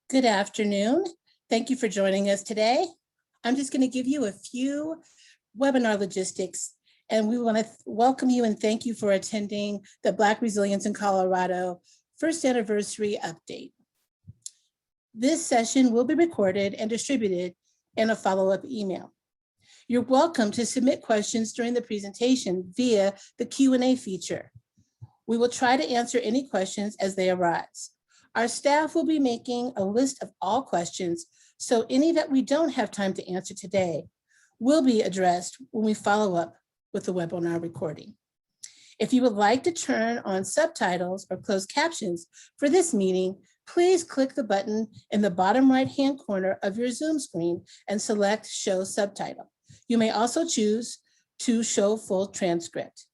Good afternoon. Thank you for joining us today. I'm just going to give you a few webinar logistics, and we want to welcome you and thank you for attending the Black Resilience in Colorado first anniversary update. This session will be recorded and distributed in a follow-up email. You're welcome to submit questions during the presentation via the Q&A feature. We will try to answer any questions as they arise. Our staff will be making a list of all questions, so any that we don't have time to answer today will be addressed when we follow up with the webinar recording. If you would like to turn on subtitles or closed captions for this meeting, please click the button in the bottom right-hand corner of your Zoom screen and select Show Subtitle. You may also choose to show full transcript.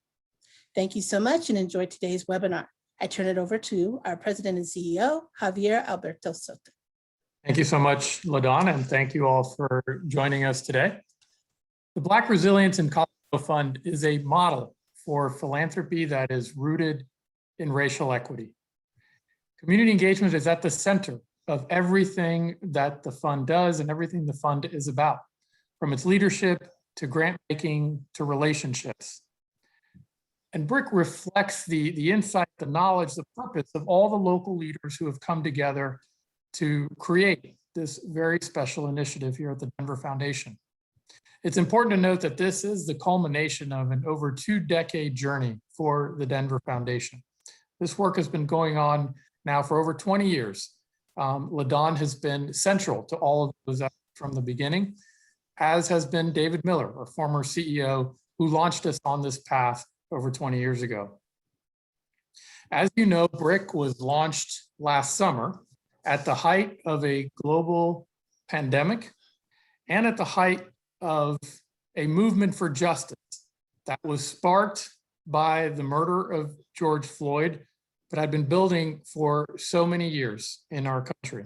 Thank you so much and enjoy today's webinar. I turn it over to our President and CEO, Javier Alberto Soto. Thank you so much, LaDawn, and thank you all for joining us today. The Black Resilience in Colorado Fund is a model for philanthropy that is rooted in racial equity. Community engagement is at the center of everything that the fund does and everything the fund is about, from its leadership to grant making to relationships. And BRIC reflects the insight, the knowledge, the purpose of all the local leaders who have come together to create this very special initiative here at the Denver Foundation. It's important to note that this is the culmination of an over 2-decade journey for the Denver Foundation. This work has been going on now for over 20 years. LaDawn has been central to all of those efforts from the beginning, as has been David Miller, our former CEO, who launched us on this path over 20 years ago. As you know, BRIC was launched last summer at the height of a global pandemic and at the height of a movement for justice that was sparked by the murder of George Floyd, but had been building for so many years in our country.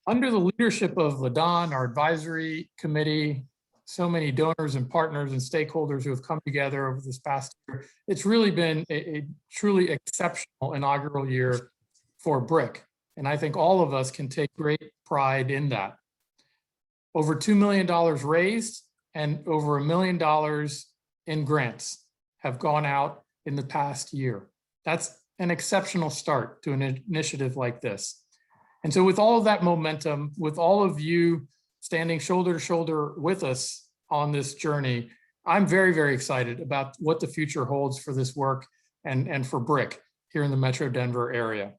Under the leadership of LaDawn, our advisory committee, so many donors and partners and stakeholders who have come together over this past year, it's really been a truly exceptional inaugural year for BRIC. And I think all of us can take great pride in that. Over $2 million raised and over $1 million in grants have gone out in the past year. That's an exceptional start to an initiative like this. And so with all of that momentum, with all of you standing shoulder to shoulder with us on this journey, I'm very, very excited about what the future holds for this work and for BRIC here in the Metro Denver area.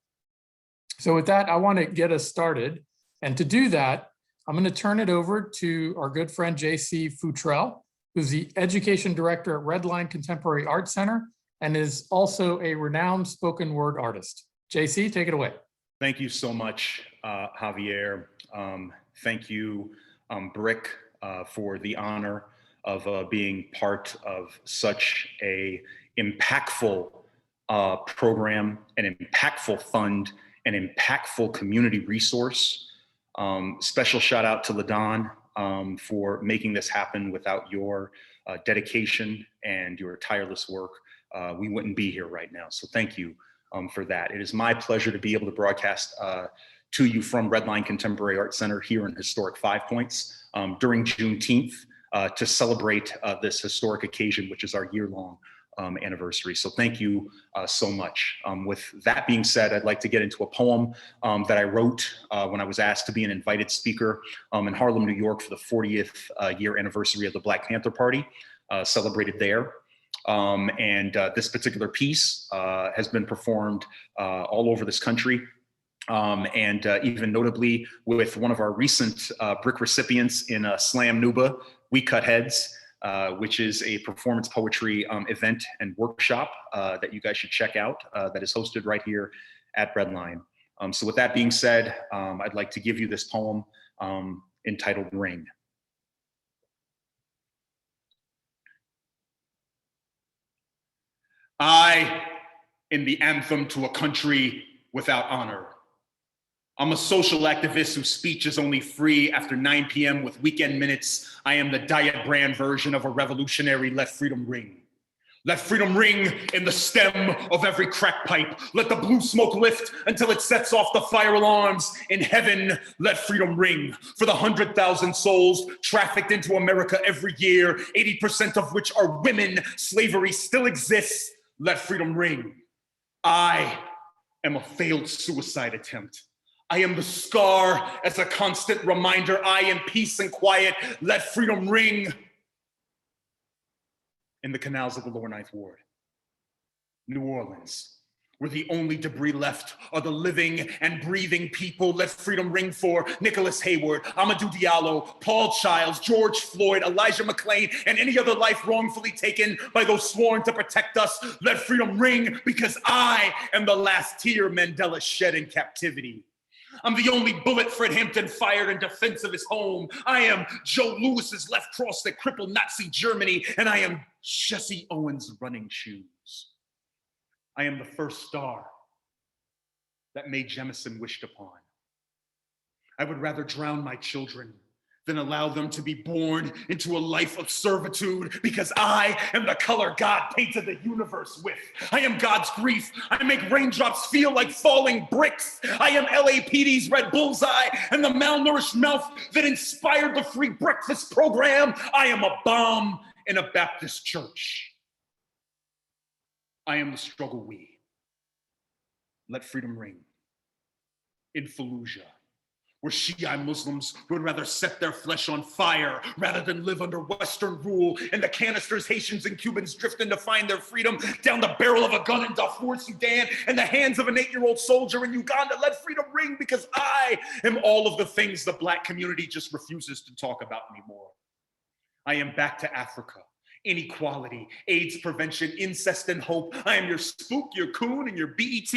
So with that, I want to get us started. And to do that, I'm going to turn it over to our good friend, JC Futrell, who's the Education Director at Redline Contemporary Art Center and is also a renowned spoken word artist. JC, take it away. Thank you so much, Javier. Thank you, BRIC, for the honor of being part of such a impactful program, an impactful fund, an impactful community resource. Special shout out to LaDawn for making this happen. Without your dedication and your tireless work, we wouldn't be here right now. So thank you for that. It is my pleasure to be able to broadcast to you from Redline Contemporary Art Center here in historic Five Points during Juneteenth to celebrate this historic occasion, which is our year-long anniversary. So thank you so much. With that being said, I'd like to get into a poem that I wrote when I was asked to be an invited speaker in Harlem, New York for the 40th year anniversary of the Black Panther Party, celebrated there. This particular piece has been performed all over this country. Even notably with one of our recent BRIC recipients in Slam Nuba, We Cut Heads, which is a performance poetry event and workshop that you guys should check out that is hosted right here at Redline. So with that being said, I'd like to give you this poem entitled Ring. I, in the anthem to a country without honor. I'm a social activist whose speech is only free after 9 p.m. with weekend minutes. I am the diet brand version of a revolutionary let freedom ring. Let freedom ring in the stem of every crack pipe. Let the blue smoke lift until it sets off the fire alarms. In heaven, let freedom ring for the 100,000 souls trafficked into America every year, 80% of which are women. Slavery still exists. Let freedom ring. I am a failed suicide attempt. I am the scar as a constant reminder. I am peace and quiet. Let freedom ring in the canals of the lower Ninth Ward. New Orleans, where the only debris left are the living and breathing people. Let freedom ring for Nicholas Hayward, Amadou Diallo, Paul Childs, George Floyd, Elijah McClain, and any other life wrongfully taken by those sworn to protect us. Let freedom ring because I am the last tear Mandela shed in captivity. I'm the only bullet Fred Hampton fired in defense of his home. I am Joe Louis's left cross that crippled Nazi Germany, and I am Jesse Owens' running shoes. I am the first star that Mae Jemison wished upon. I would rather drown my children than allow them to be born into a life of servitude, because I am the color God painted the universe with. I am God's grief. I make raindrops feel like falling bricks. I am LAPD's red bullseye and the malnourished mouth that inspired the free breakfast program. I am a bomb in a Baptist church. I am the struggle we. Let freedom ring. In Fallujah, where Shiite Muslims would rather set their flesh on fire rather than live under Western rule. In the canisters, Haitians and Cubans drifting to find their freedom down the barrel of a gun in Darfur, Sudan, in the hands of an 8-year-old soldier in Uganda. Let freedom ring because I am all of the things the Black community just refuses to talk about anymore. I am back to Africa. Inequality, AIDS prevention, incest and hope. I am your spook, your coon, and your BET.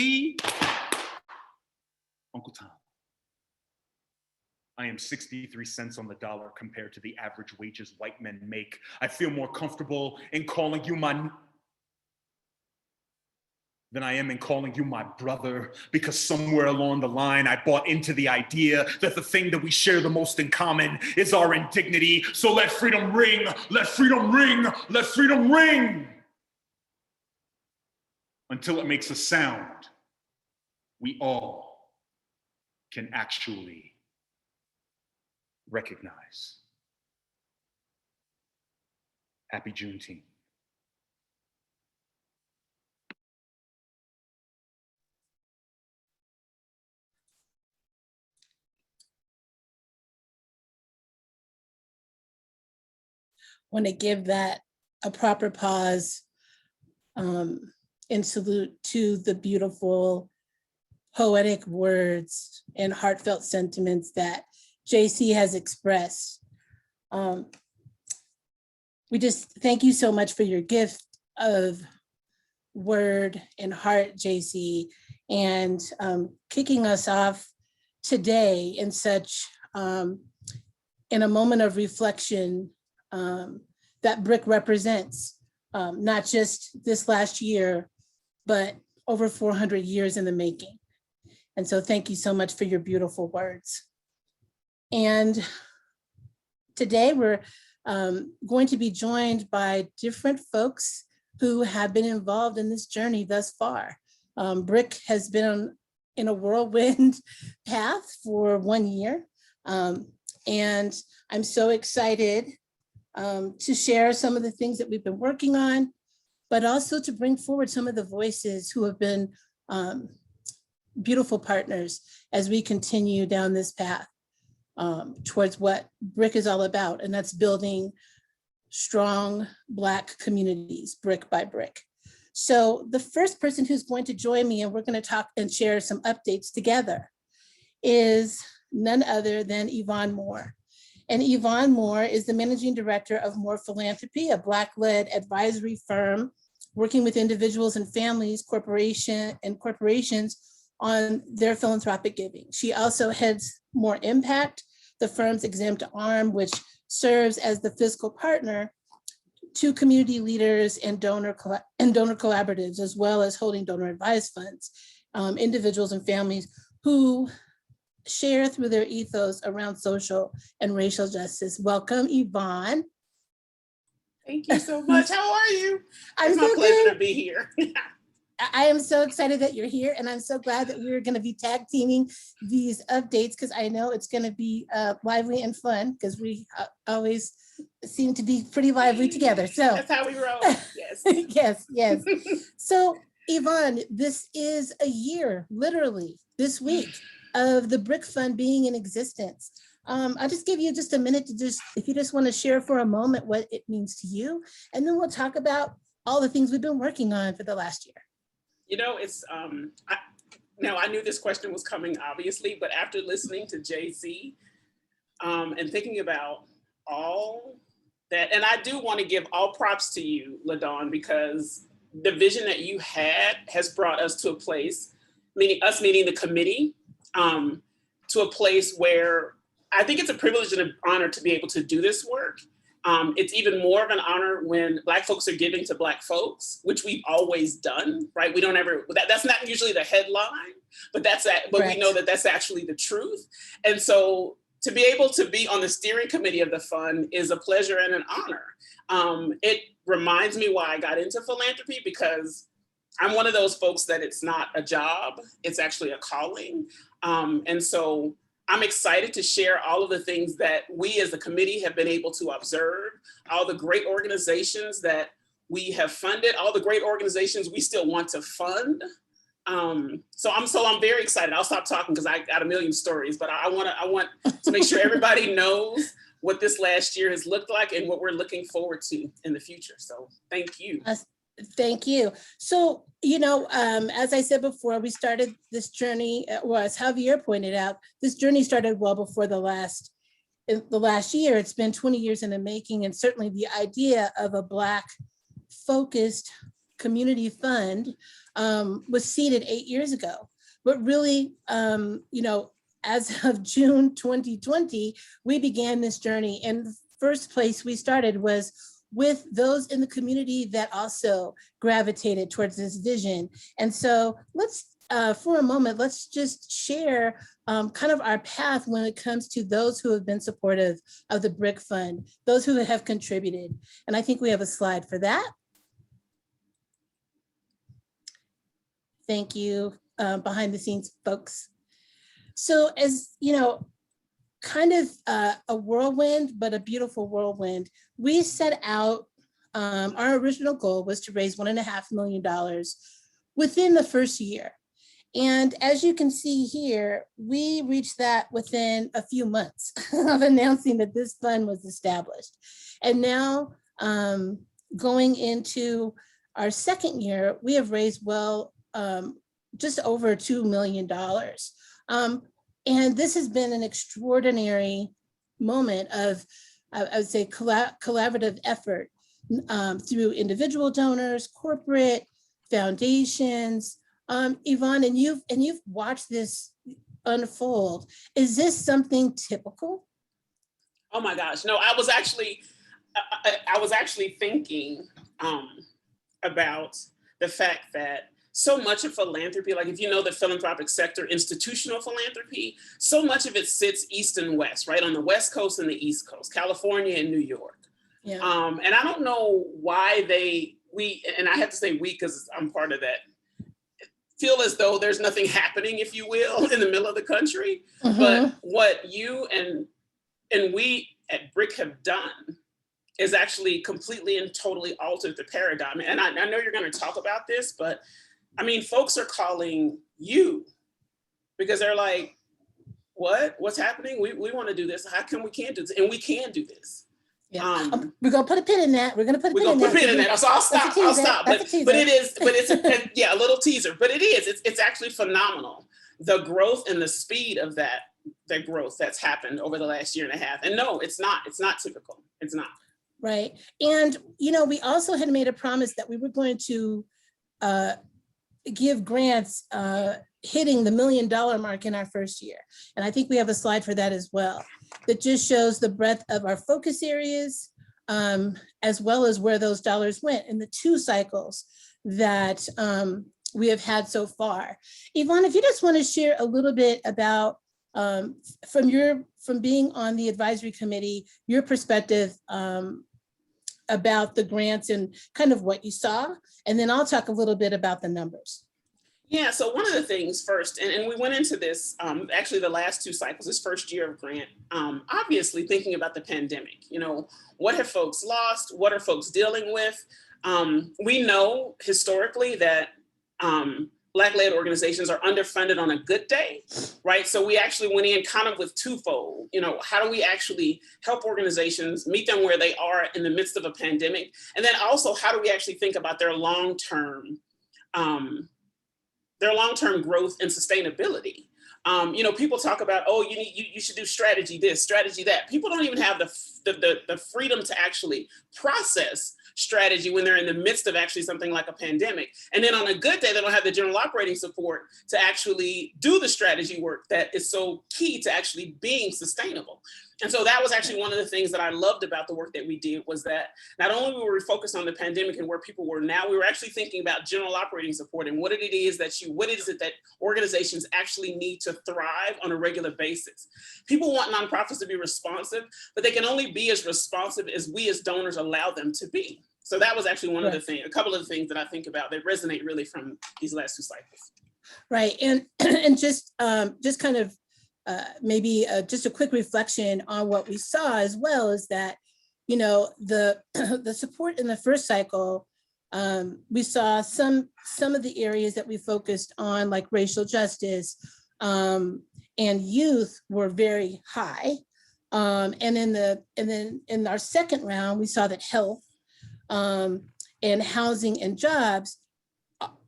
Uncle Tom. I am 63 cents on the dollar compared to the average wages white men make. I feel more comfortable in calling you my than I am in calling you my brother, because somewhere along the line, I bought into the idea that the thing that we share the most in common is our indignity. So let freedom ring, let freedom ring, let freedom ring. Until it makes a sound, we all can actually recognize. Happy Juneteenth. Want to give that a proper pause and salute to the beautiful poetic words and heartfelt sentiments that JC has expressed. We just thank you so much for your gift of word and heart, JC, and kicking us off today in such, in a moment of reflection that BRIC represents, not just this last year, but over 400 years in the making. And so thank you so much for your beautiful words. And today we're going to be joined by different folks who have been involved in this journey thus far. BRIC has been in a whirlwind path for 1 year. And I'm so excited to share some of the things that we've been working on, but also to bring forward some of the voices who have been beautiful partners as we continue down this path towards what BRIC is all about, and that's building strong Black communities, brick by brick. So the first person who's going to join me, and we're going to talk and share some updates together, is none other than Yvonne Moore. And Yvonne Moore is the managing director of Moore Philanthropy, a Black-led advisory firm working with individuals and families, corporations on their philanthropic giving. She also heads Moore Impact, the firm's exempt arm, which serves as the fiscal partner to community leaders and donor collaboratives, as well as holding donor advised funds, individuals and families who share through their ethos around social and racial justice. Welcome, Yvonne. Thank you so much. How are you? I'm It's my so pleasure good. to be here. I am so excited that you're here, and I'm so glad that we're going to be tag teaming these updates, because I know it's going to be lively and fun, because we always seem to be pretty lively together. So That's how we roll. Yes. yes, yes. So Yvonne, this is a year, literally this week, of the BRIC Fund being in existence. I'll just give you just a minute to if you just want to share for a moment what it means to you, and then we'll talk about all the things we've been working on for the last year. You know, it's now I knew this question was coming, obviously, but after listening to JC and thinking about all that, and I do want to give all props to you, LaDawn, because the vision that you had has brought us to a place, meaning the committee, to a place where I think it's a privilege and an honor to be able to do this work. It's even more of an honor when Black folks are giving to Black folks, which we've always done, right? We don't ever, that's not usually the headline, but but we know that that's actually the truth. And so to be able to be on the steering committee of the fund is a pleasure and an honor. It reminds me why I got into philanthropy, because I'm one of those folks that it's not a job, it's actually a calling. And so I'm excited to share all of the things that we as a committee have been able to observe, all the great organizations that we have funded, all the great organizations we still want to fund. So I'm very excited. I'll stop talking because I got a million stories, but I want to make sure everybody knows what this last year has looked like and what we're looking forward to in the future. So thank you. Thank you. So, as I said before, we started this journey, well, as Javier pointed out, this journey started well before the last year. It's been 20 years in the making, and certainly the idea of a Black focused community fund was seeded 8 years ago. But really, as of June 2020, we began this journey. And the first place we started was with those in the community that also gravitated towards this vision. And so let's, for a moment, let's just share kind of our path when it comes to those who have been supportive of the BRIC Fund, those who have contributed. And I think we have a slide for that. Thank you, behind the scenes folks. So as kind of a whirlwind, but a beautiful whirlwind, we set out, our original goal was to raise $1.5 million within the first year. And as you can see here, we reached that within a few months of announcing that this fund was established. And now going into our second year, we have raised just over $2 million. And this has been an extraordinary moment of, I would say, collaborative effort through individual donors, corporate foundations. Yvonne, and you've watched this unfold. Is this something typical? Oh my gosh, no, I was actually thinking about the fact that so much of philanthropy, like if you know the philanthropic sector, institutional philanthropy, so much of it sits east and west, right? On the West Coast and the East Coast, California and New York. Yeah. And I don't know why and I have to say we, because I'm part of that, feel as though there's nothing happening, if you will, in the middle of the country. Mm-hmm. But what you and we at BRIC have done is actually completely and totally altered the paradigm. And I know you're going to talk about this, but I mean, folks are calling you because they're like, what's happening? We want to do this. How come we can't do this? And we can do this. Yeah. We're going to put a pin in that. We're going to put a pin in that. So I'll stop. But it's a little teaser, but it's actually phenomenal. The growth and the speed of that growth that's happened over the last year and a half. And no, it's not typical. It's not. Right. And, we also had made a promise that we were going to give grants hitting the $1 million mark in our first year. And I think we have a slide for that as well, that just shows the breadth of our focus areas, as well as where those dollars went in the 2 cycles that we have had so far. Yvonne, if you just want to share a little bit about, from being on the advisory committee, your perspective about the grants and kind of what you saw, and then I'll talk a little bit about the numbers. Yeah, so one of the things first, and we went into this, actually the last two cycles, this first year of grant, obviously thinking about the pandemic, what have folks lost? What are folks dealing with? We know historically that Black-led organizations are underfunded on a good day, right? So we actually went in kind of with twofold, how do we actually help organizations meet them where they are in the midst of a pandemic? And then also, how do we actually think about their long-term growth and sustainability? People talk about, oh, you should do strategy this, strategy that. People don't even have the freedom to actually process strategy when they're in the midst of actually something like a pandemic. And then on a good day, they don't have the general operating support to actually do the strategy work that is so key to actually being sustainable. And so that was actually one of the things that I loved about the work that we did, was that not only were we focused on the pandemic and where people were now, we were actually thinking about general operating support and what it is that organizations actually need to thrive on a regular basis. People want nonprofits to be responsive, but they can only be as responsive as we as donors allow them to be. So that was actually one of the things, a couple of the things that I think about that resonate really from these last two cycles. Right, and just kind of maybe just a quick reflection on what we saw as well is that, the support in the first cycle, we saw some of the areas that we focused on, like racial justice and youth, were very high. And then in our second round, we saw that health and housing and jobs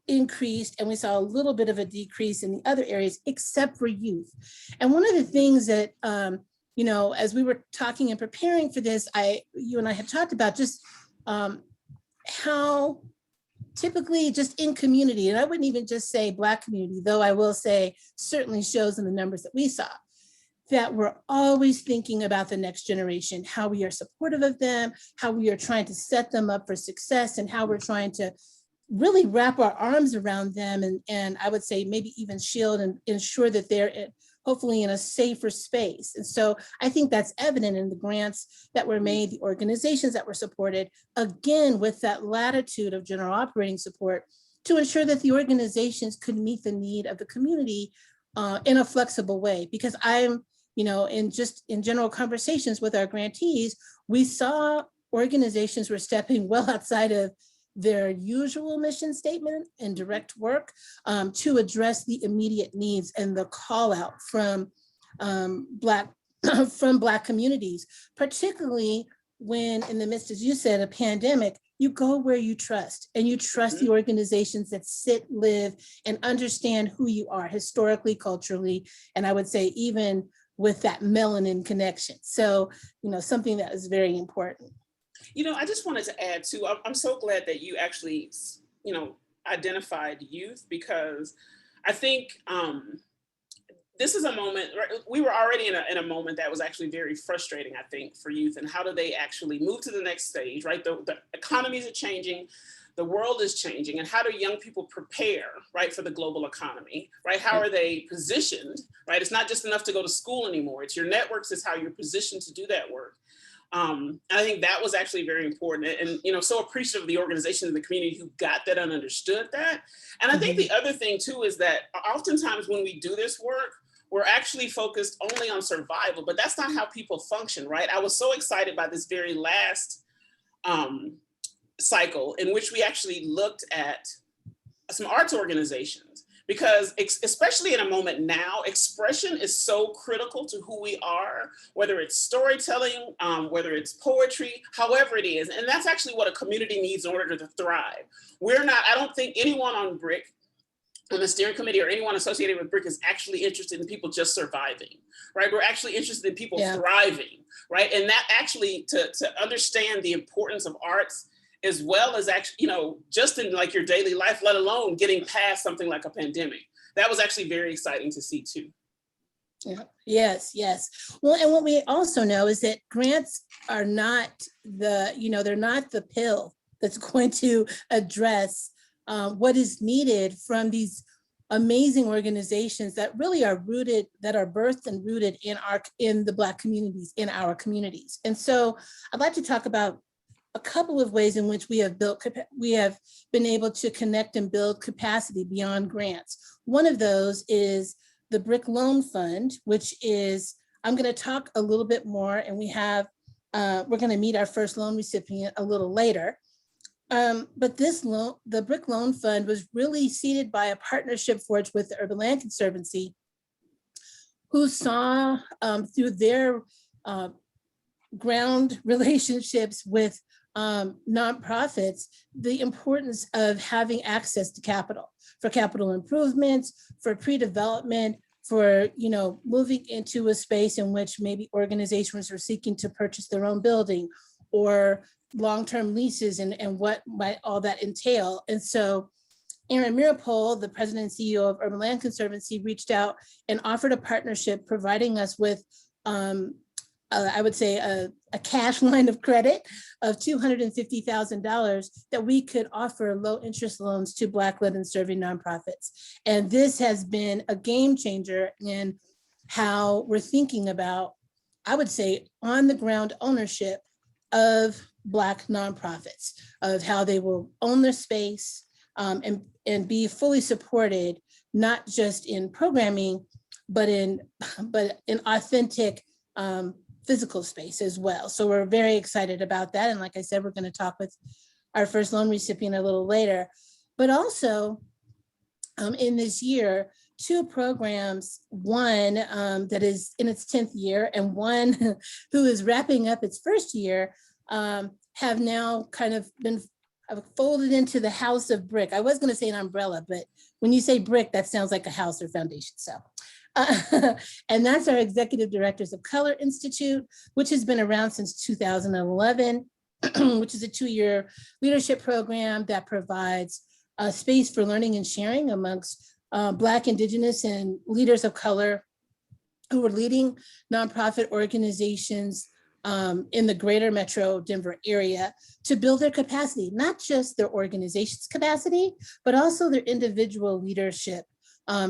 increased, and we saw a little bit of a decrease in the other areas except for youth. And one of the things that as we were talking and preparing for this, you and I had talked about just how typically just in community, and I wouldn't even just say Black community, though I will say certainly shows in the numbers that we saw, that we're always thinking about the next generation, how we are supportive of them, how we are trying to set them up for success, and how we're trying to really wrap our arms around them, and I would say maybe even shield and ensure that they're hopefully in a safer space. And so I think that's evident in the grants that were made, the organizations that were supported, again, with that latitude of general operating support to ensure that the organizations could meet the need of the community in a flexible way. Because I'm, in general conversations with our grantees, we saw organizations were stepping well outside of their usual mission statement and direct work to address the immediate needs and the call out from Black communities, particularly when in the midst, as you said, a pandemic, you go where you trust, and you trust the organizations that sit, live, and understand who you are historically, culturally, and I would say even with that melanin connection. So, something that is very important. I just wanted to add too, I'm so glad that you actually, identified youth, because I think this is a moment, right? We were already in a moment that was actually very frustrating, I think, for youth, and how do they actually move to the next stage, right? The economies are changing, the world is changing, and how do young people prepare, right, for the global economy, right? How are they positioned, right? It's not just enough to go to school anymore. It's your networks, is how you're positioned to do that work. And I think that was actually very important, and so appreciative of the organizations in the community who got that and understood that. And I think the other thing too is that oftentimes when we do this work, we're actually focused only on survival, but that's not how people function, right? I was so excited by this very last cycle in which we actually looked at some arts organizations, because especially in a moment now, expression is so critical to who we are, whether it's storytelling, whether it's poetry, however it is. And that's actually what a community needs in order to thrive. I don't think anyone on BRIC, on the steering committee, or anyone associated with BRIC is actually interested in people just surviving, right? We're actually interested in people thriving, right? And that actually, to understand the importance of arts, as well as actually, just in like your daily life, let alone getting past something like a pandemic. That was actually very exciting to see too. Yeah. Yes. Well, and what we also know is that grants are not they're not the pill that's going to address what is needed from these amazing organizations that really are rooted, that are birthed and rooted in the Black communities, in our communities. And so I'd like to talk about a couple of ways in which we have been able to connect and build capacity beyond grants. One of those is the BRIC Loan Fund, which is, I'm going to talk a little bit more, and we're going to meet our first loan recipient a little later. But this loan, the BRIC Loan Fund, was really seeded by a partnership forged with the Urban Land Conservancy, who saw through their ground relationships with nonprofits the importance of having access to capital for capital improvements, for pre-development, for moving into a space in which maybe organizations are seeking to purchase their own building, or long-term leases and what might all that entail. And so Aaron Mirapol, the president and CEO of Urban Land Conservancy, reached out and offered a partnership, providing us with I would say a cash line of credit of $250,000 that we could offer low interest loans to Black-led and serving nonprofits. And this has been a game changer in how we're thinking about, I would say, on the ground ownership of Black nonprofits, of how they will own their space and be fully supported, not just in programming, but in authentic physical space as well. So we're very excited about that. And like I said, we're going to talk with our first loan recipient a little later. But also in this year, two programs, one that is in its 10th year and one who is wrapping up its first year, have now kind of been folded into the house of BRIC. I was going to say an umbrella, but when you say BRIC, that sounds like a house or foundation. So. And that's our Executive Directors of Color Institute, which has been around since 2011, which is a 2-year leadership program that provides a space for learning and sharing amongst Black, Indigenous, and leaders of color who are leading nonprofit organizations in the greater Metro Denver area to build their capacity, not just their organization's capacity, but also their individual leadership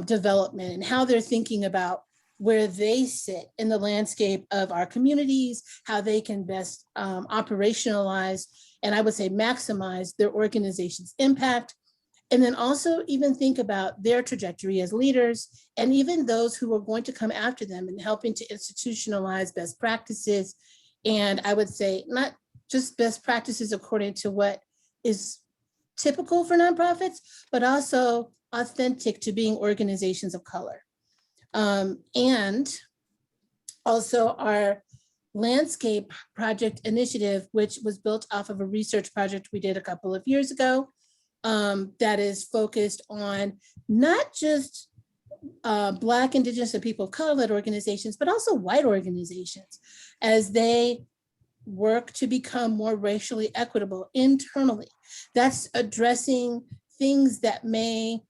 development and how they're thinking about where they sit in the landscape of our communities, how they can best operationalize and I would say maximize their organization's impact. And then also even think about their trajectory as leaders and even those who are going to come after them and helping to institutionalize best practices. And I would say not just best practices according to what is typical for nonprofits, but also authentic to being organizations of color. And also our landscape project initiative, which was built off of a research project we did a couple of years ago, that is focused on not just Black, Indigenous, and people of color-led organizations, but also white organizations as they work to become more racially equitable internally. That's addressing things that may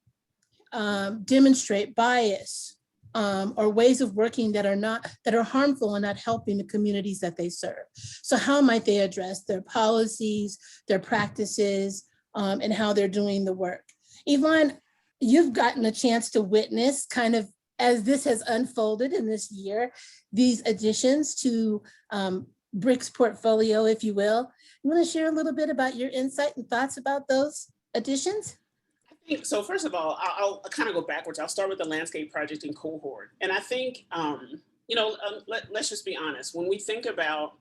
demonstrate bias or ways of working that are harmful and not helping the communities that they serve. So how might they address their policies, their practices, and how they're doing the work? Yvonne, you've gotten a chance to witness kind of as this has unfolded in this year, these additions to BRIC's portfolio, if you will. You want to share a little bit about your insight and thoughts about those additions? So first of all, I'll kind of go backwards. I'll start with the landscape project in cohort. And I think, let's just be honest. When we think about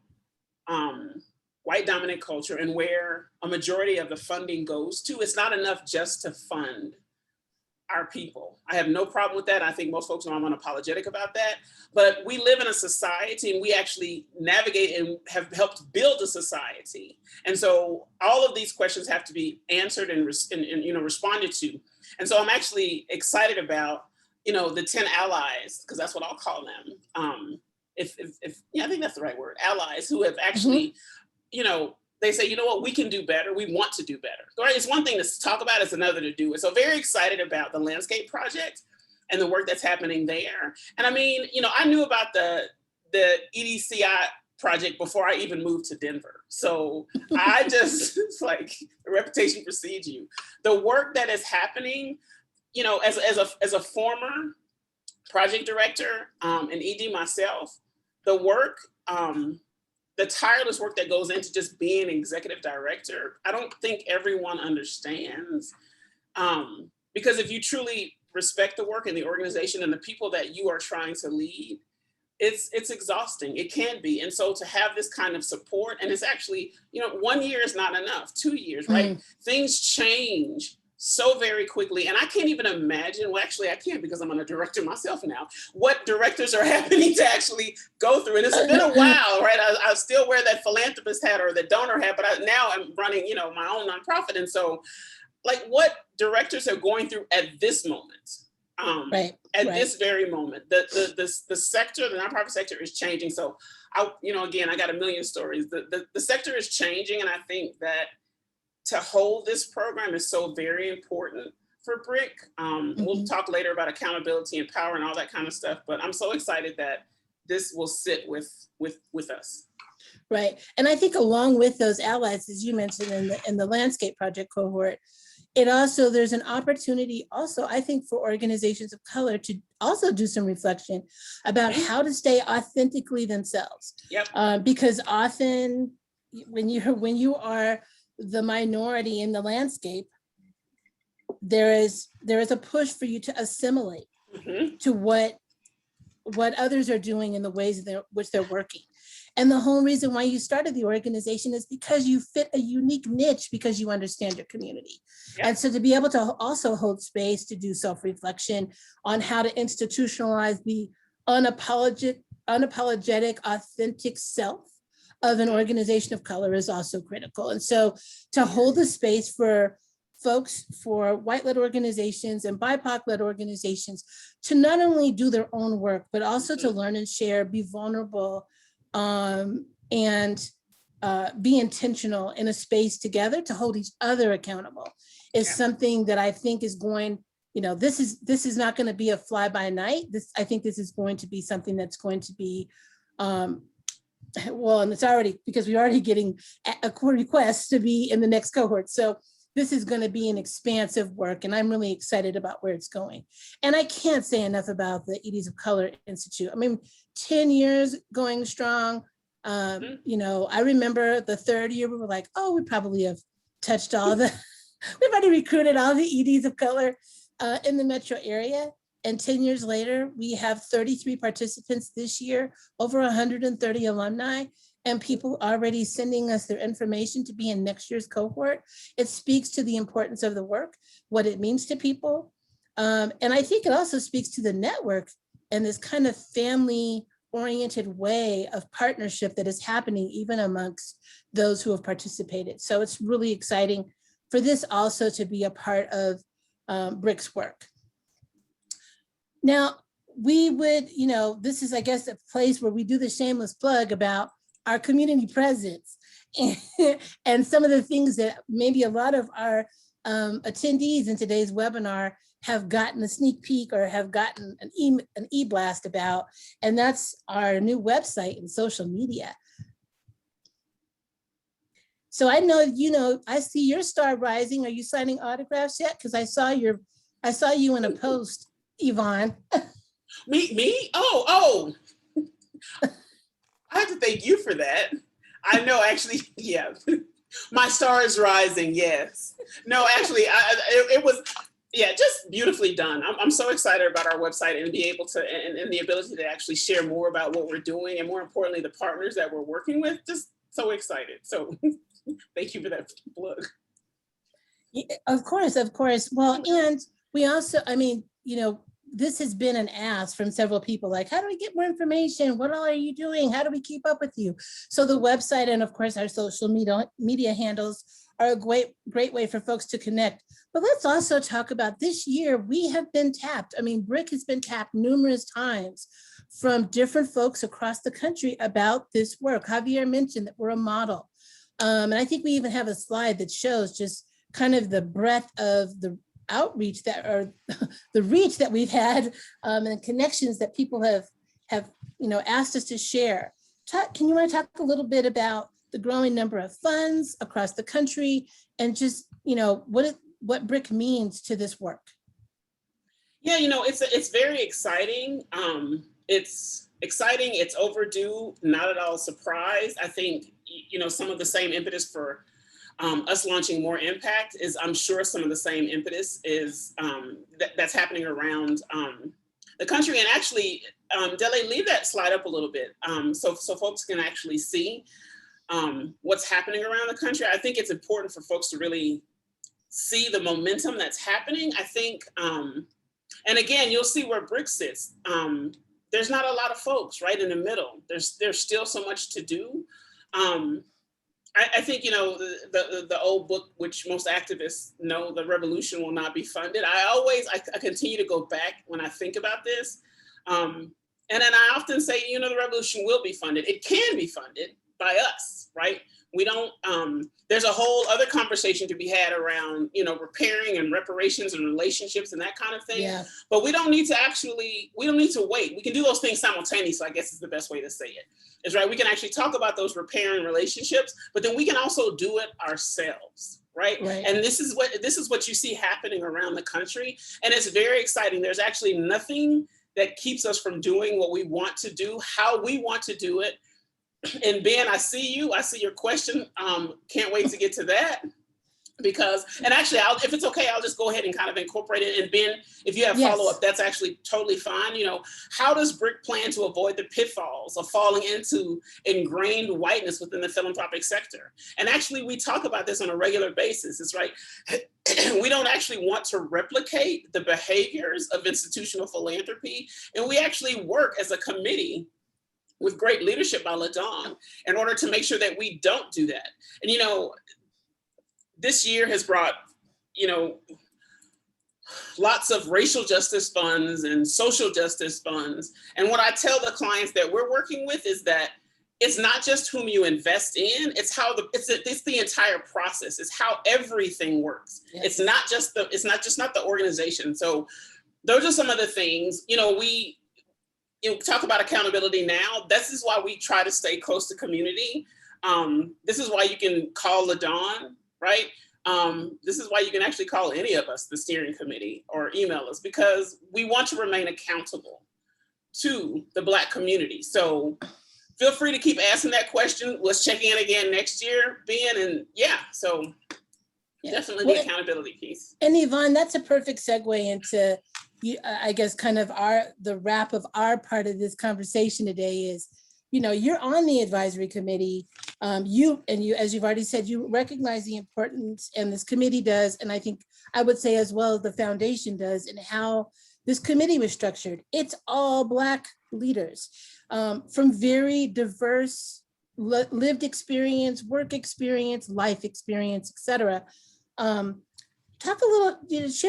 white dominant culture and where a majority of the funding goes to, it's not enough just to fund our people. I have no problem with that. I think most folks know I'm unapologetic about that. But we live in a society and we actually navigate and have helped build a society. And so all of these questions have to be answered and responded to. And so I'm actually excited about, the 10 allies, because that's what I'll call them. I think that's the right word, allies who have actually, they say, you know what, we can do better. We want to do better. Right? It's one thing to talk about, it's another to do it. So very excited about the landscape project and the work that's happening there. And I mean, I knew about the EDCI project before I even moved to Denver. So I just, it's like the reputation precedes you. The work that is happening, as a former project director and ED myself, the work the tireless work that goes into just being an executive director, I don't think everyone understands. Because if you truly respect the work and the organization and the people that you are trying to lead, it's exhausting. It can be. And so to have this kind of support, and it's actually, 1 year is not enough, 2 years, right? Things change so very quickly. And I can't even imagine, well, actually I can, because I'm a director myself now, what directors are happening to actually go through. And it's been a while, right? I still wear that philanthropist hat or the donor hat, but now I'm running, my own nonprofit. And so like what directors are going through at this moment, this very moment, the sector, the nonprofit sector is changing. So again, I got a million stories. The sector is changing. And I think that to hold this program is so very important for BRIC. We'll talk later about accountability and power and all that kind of stuff, but I'm so excited that this will sit with us. Right. And I think along with those allies, as you mentioned in the landscape project cohort, there's an opportunity also, I think, for organizations of color to also do some reflection about how to stay authentically themselves. Yep. Because often when you are the minority in the landscape, there is a push for you to assimilate to what others are doing in the ways which they're working. And the whole reason why you started the organization is because you fit a unique niche, because you understand your community. Yep. And so to be able to also hold space to do self-reflection on how to institutionalize the unapologetic, authentic self of an organization of color is also critical. And so to hold the space for folks, for white-led organizations and BIPOC-led organizations to not only do their own work, but also to learn and share, be vulnerable, and be intentional in a space together to hold each other accountable is something that I think is going, this is not going to be a fly by night. I think this is going to be something that's going to be, well, and it's already, because we're already getting a request to be in the next cohort. So this is going to be an expansive work, and I'm really excited about where it's going. And I can't say enough about the EDs of Color Institute. I mean, 10 years going strong. I remember the third year, we were like, oh, we probably have touched we've already recruited all the EDs of color in the metro area. And 10 years later, we have 33 participants this year, over 130 alumni, and people already sending us their information to be in next year's cohort. It speaks to the importance of the work, what it means to people. And I think it also speaks to the network and this kind of family-oriented way of partnership that is happening even amongst those who have participated. So it's really exciting for this also to be a part of BRIC's work. Now, we would, this is, I guess, a place where we do the shameless plug about our community presence and some of the things that maybe a lot of our attendees in today's webinar have gotten a sneak peek or have gotten an e-blast about, and that's our new website and social media. So I know, I see your star rising. Are you signing autographs yet? Because I saw you in a post, Yvonne. Me? Oh. I have to thank you for that. I know, actually, yeah. My star is rising, yes. No, actually, it was, just beautifully done. I'm so excited about our website and be able to, and the ability to actually share more about what we're doing, and more importantly, the partners that we're working with. Just so excited. So thank you for that plug. Of course. Well, and we also, this has been an ask from several people, like, how do we get more information? What all are you doing? How do we keep up with you? So the website and of course our social media handles are a great way for folks to connect. But let's also talk about this year, we have been tapped. I mean, BRIC has been tapped numerous times from different folks across the country about this work. Javier mentioned that we're a model. And I think we even have a slide that shows just kind of the breadth of the outreach the reach that we've had and the connections that people have asked us to share. Can you want to talk a little bit about the growing number of funds across the country and just what BRIC means to this work? Yeah, it's very exciting. it's exciting, it's overdue, not at all surprised. I think, some of the same impetus for us launching More Impact is, I'm sure, some of the same impetus is that's happening around the country. And actually, Dele, leave that slide up a little bit so folks can actually see what's happening around the country. I think it's important for folks to really see the momentum that's happening. I think, and again, you'll see where BRIC sits. There's not a lot of folks right in the middle. There's still so much to do. I think, the old book, which most activists know, The Revolution Will Not Be Funded. I continue to go back when I think about this. And then I often say, the revolution will be funded. It can be funded by us, right? We don't, there's a whole other conversation to be had around, repairing and reparations and relationships and that kind of thing. Yeah. But we don't need to wait. We can do those things simultaneously, I guess is the best way to say it. Is right. We can actually talk about those repairing relationships, but then we can also do it ourselves. Right. And this is what you see happening around the country. And it's very exciting. There's actually nothing that keeps us from doing what we want to do, how we want to do it. And Ben, I see your question. Can't wait to get to that. And actually, if it's okay, I'll just go ahead and kind of incorporate it. And Ben, if you have follow-up, that's actually totally fine. How does BRIC plan to avoid the pitfalls of falling into ingrained whiteness within the philanthropic sector? And actually, we talk about this on a regular basis. It's right. We don't actually want to replicate the behaviors of institutional philanthropy. And we actually work as a committee with great leadership by LaDawn in order to make sure that we don't do that. And, this year has brought, lots of racial justice funds and social justice funds. And what I tell the clients that we're working with is that it's not just whom you invest in, it's the entire process. It's how everything works. Yes. It's not just the organization. So those are some of the things, we talk about accountability now. This is why we try to stay close to community. This is why you can call LaDawn. Right? This is why you can actually call any of us, the steering committee, or email us, because we want to remain accountable to the Black community. So feel free to keep asking that question. Let's check in again next year, Ben. And definitely the accountability piece. And Yvonne, that's a perfect segue into, I guess, kind of the wrap of our part of this conversation today is, you're on the advisory committee. You, as you've already said, you recognize the importance, and this committee does, and I think I would say as well the foundation does, and how this committee was structured. It's all Black leaders from very diverse lived experience, work experience, life experience, et cetera. Share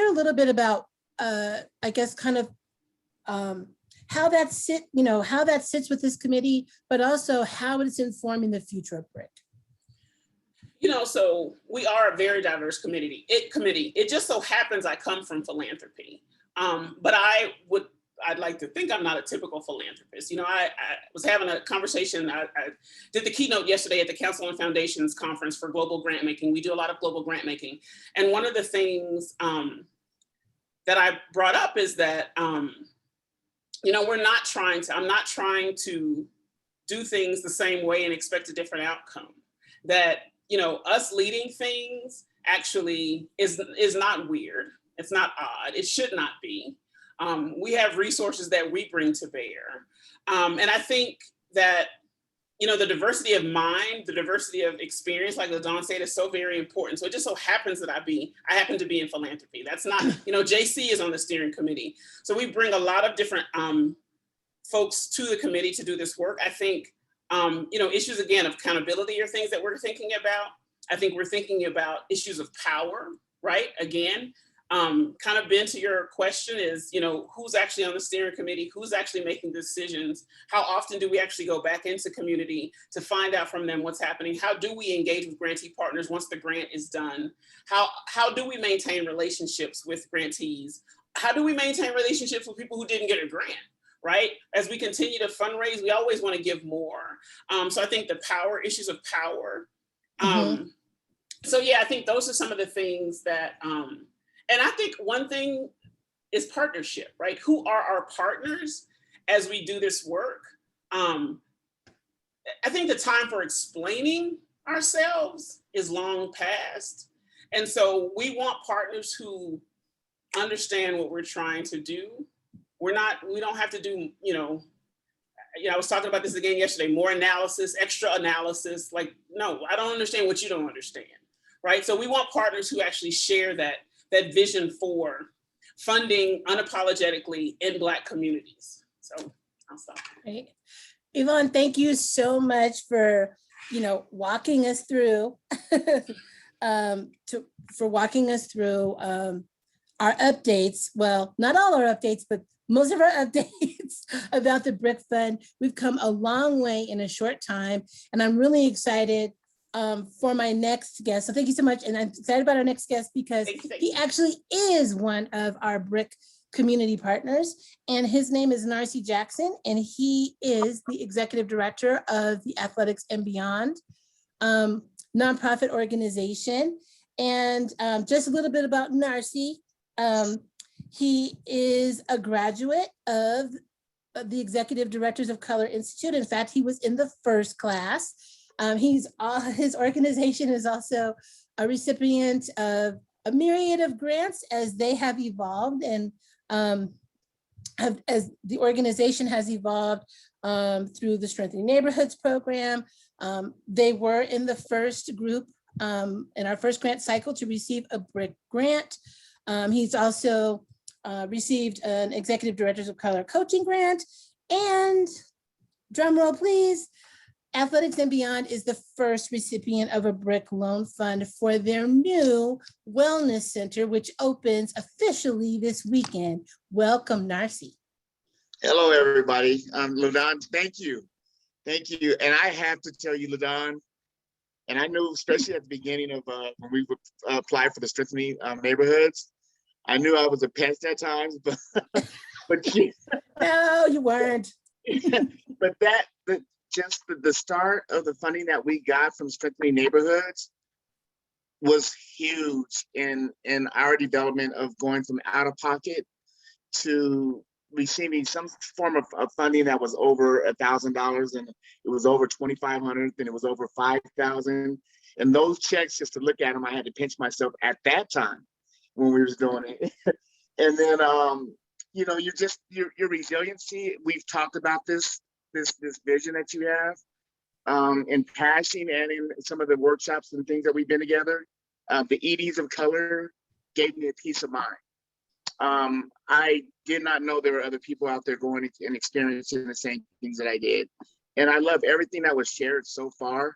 a little bit about, I guess, kind of how that sits with this committee, but also how it's informing the future of BRIC. So we are a very diverse committee. It just so happens I come from philanthropy, but I'd like to think I'm not a typical philanthropist. I was having a conversation. I did the keynote yesterday at the Council on Foundations conference for global grant making. We do a lot of global grant making, and one of the things that I brought up is that. I'm not trying to do things the same way and expect a different outcome. That, us leading things actually is not weird. It's not odd. It should not be. We have resources that we bring to bear. And I think that, the diversity of mind, the diversity of experience, like LaDawn said, is so very important. So it just so happens that I happen to be in philanthropy. That's not, JC is on the steering committee. So we bring a lot of different folks to the committee to do this work. I think, issues, again, of accountability are things that we're thinking about. I think we're thinking about issues of power, right? Again, kind of, Ben, to your question is, who's actually on the steering committee? Who's actually making decisions? How often do we actually go back into community to find out from them what's happening? How do we engage with grantee partners once the grant is done? How do we maintain relationships with grantees? How do we maintain relationships with people who didn't get a grant? Right? As we continue to fundraise, we always want to give more. So I think the issues of power. So I think those are some of the things that, and I think one thing is partnership, right? Who are our partners? as we do this work, I think the time for explaining ourselves is long past. And so we want partners who understand what we're trying to do. We don't have to do, I was talking about this again yesterday, more analysis, extra analysis. Like, no, I don't understand what you don't understand, right? So we want partners who actually share that vision for funding unapologetically in Black communities. So I'll stop. Great. Yvonne, thank you so much for, walking us through, walking us through our updates. Well, not all our updates, but most of our updates about the BRIC Fund. We've come a long way in a short time, and I'm really excited for my next guest. So thank you so much. And I'm excited about our next guest because he actually is one of our BRIC community partners, and his name is Narcy Jackson, and he is the executive director of the Athletics and Beyond nonprofit organization. And just a little bit about Narcy. He is a graduate of the Executive Directors of Color Institute. In fact, he was in the first class. His organization is also a recipient of a myriad of grants as they have evolved, and as the organization has evolved through the Strengthening Neighborhoods program. They were in the first group in our first grant cycle to receive a BRIC grant. He's also received an Executive Directors of Color coaching grant, and drum roll please, Athletics and Beyond is the first recipient of a BRIC loan fund for their new wellness center, which opens officially this weekend. Welcome, Narcy. Hello, everybody. LaDawn, thank you. Thank you. And I have to tell you, LaDawn, and I knew, especially at the beginning of when we would apply for the Strengthening Neighborhoods, I knew I was a pest at times, but no, you weren't. But just the start of the funding that we got from Strengthening Neighborhoods was huge in our development of going from out of pocket to receiving some form of funding that was over $1,000, and it was over $2,500, and it was over $5,000. And those checks, just to look at them, I had to pinch myself at that time when we was doing it. And then, your resiliency. We've talked about this vision that you have in passing and in some of the workshops and things that we've been together. The EDs of color gave me a peace of mind. I did not know there were other people out there going and experiencing the same things that I did. And I love everything that was shared so far.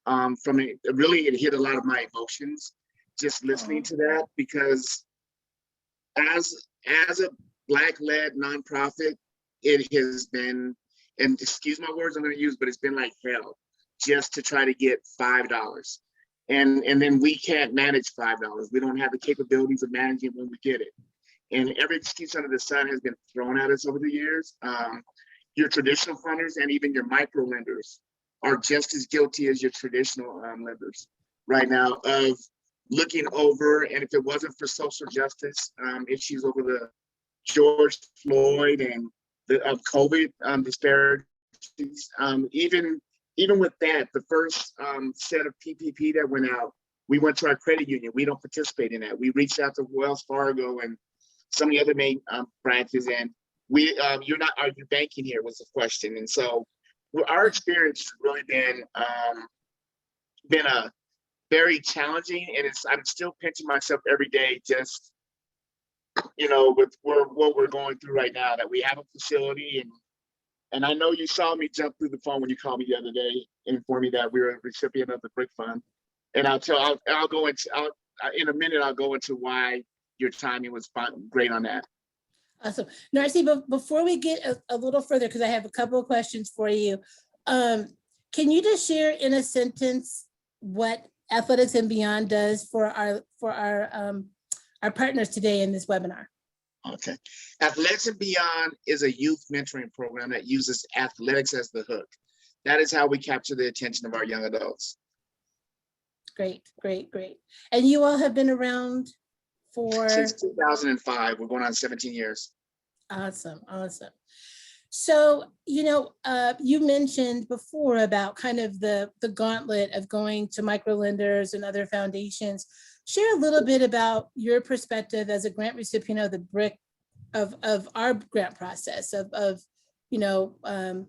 It hit a lot of my emotions just listening to that, because as a Black-led nonprofit, it has been, and excuse my words I'm going to use, but it's been like hell just to try to get $5. And then we can't manage $5. We don't have the capabilities of managing when we get it. And every excuse under the sun has been thrown at us over the years. Your traditional funders and even your micro lenders are just as guilty as your traditional lenders right now of looking over, and if it wasn't for social justice issues over the George Floyd and the COVID disparities, even with that, the first set of PPP that went out, we went to our credit union. We don't participate in that. We reached out to Wells Fargo and some of the other main branches, and are you banking here was the question. And so our experience has really been a very challenging, and I'm still pinching myself every day, just with what we're going through right now, that we have a facility, and I know you saw me jump through the phone when you called me the other day and informed me that we were a recipient of the BRIC Fund. And I'll go into why your timing was great on that. Awesome. Narcy, but before we get a little further, because I have a couple of questions for you, can you just share in a sentence what Athletics and Beyond does for our partners today in this webinar? Okay. Athletics and Beyond is a youth mentoring program that uses athletics as the hook. That is how we capture the attention of our young adults. Great. And you all have been around since 2005. We're going on 17 years. Awesome. So, you mentioned before about kind of the gauntlet of going to microlenders and other foundations. Share a little bit about your perspective as a grant recipient of the BRIC, of our grant process, of the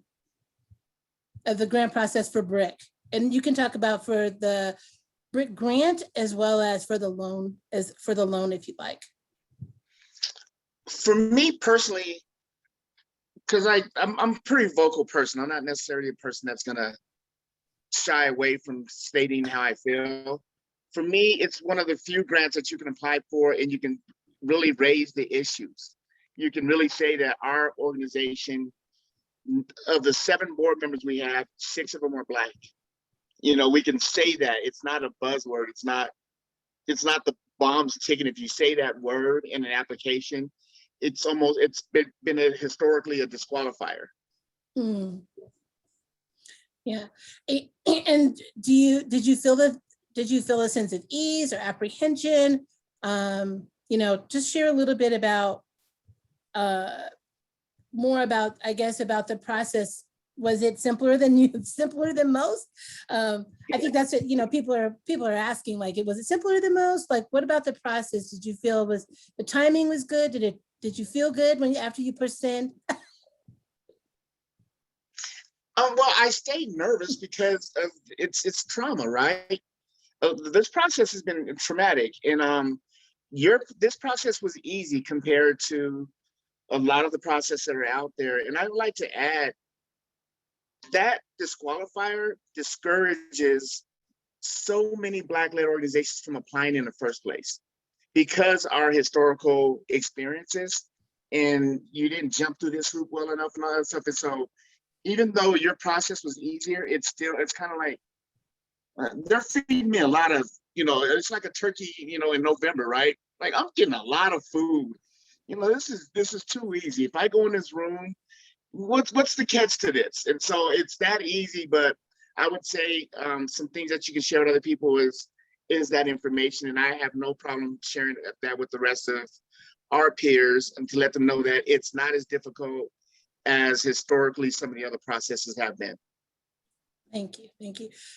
grant process for BRIC. And you can talk about for the BRIC grant as well as for the loan, if you'd like. For me personally, because I'm a pretty vocal person. I'm not necessarily a person that's gonna shy away from stating how I feel. For me, it's one of the few grants that you can apply for and you can really raise the issues. You can really say that our organization, of the 7 board members we have, 6 of them are Black. We can say that. It's not a buzzword. It's not the bombs ticking. If you say that word in an application, it's been historically a disqualifier. Yeah. And did you feel a sense of ease or apprehension? Just share a little bit about more about, I guess, about the process. Was it simpler than most? I think that's what, people are asking, like, was it simpler than most? Like, what about the process? Did you feel the timing was good? Did you feel good after you pushed send? Well, I stayed nervous because of it's trauma, right? This process has been traumatic, and this process was easy compared to a lot of the processes that are out there. And I would like to add that disqualifier discourages so many Black-led organizations from applying in the first place, because our historical experiences, and you didn't jump through this hoop well enough and all that stuff. And so even though your process was easier, it's kind of like, they're feeding me a lot of, it's like a turkey, in November, right? Like, I'm getting a lot of food. This is too easy. If I go in this room, what's the catch to this? And so it's that easy. But I would say some things that you can share with other people is that information. And I have no problem sharing that with the rest of our peers, and to let them know that it's not as difficult as historically some of the other processes have been. Thank you.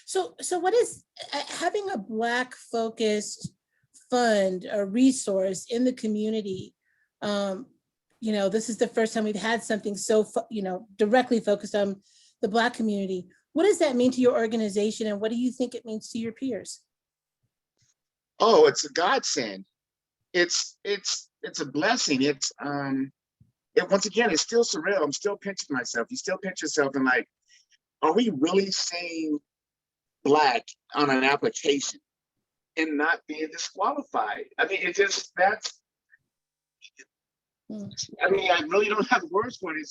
So what is having a Black focused fund or resource in the community? This is the first time we've had something so, directly focused on the Black community. What does that mean to your organization, and what do you think it means to your peers? Oh, it's a godsend. It's a blessing. Once again, it's still surreal. I'm still pinching myself. You still pinch yourself and like, are we really saying Black on an application and not being disqualified? I mean, I really don't have words for it.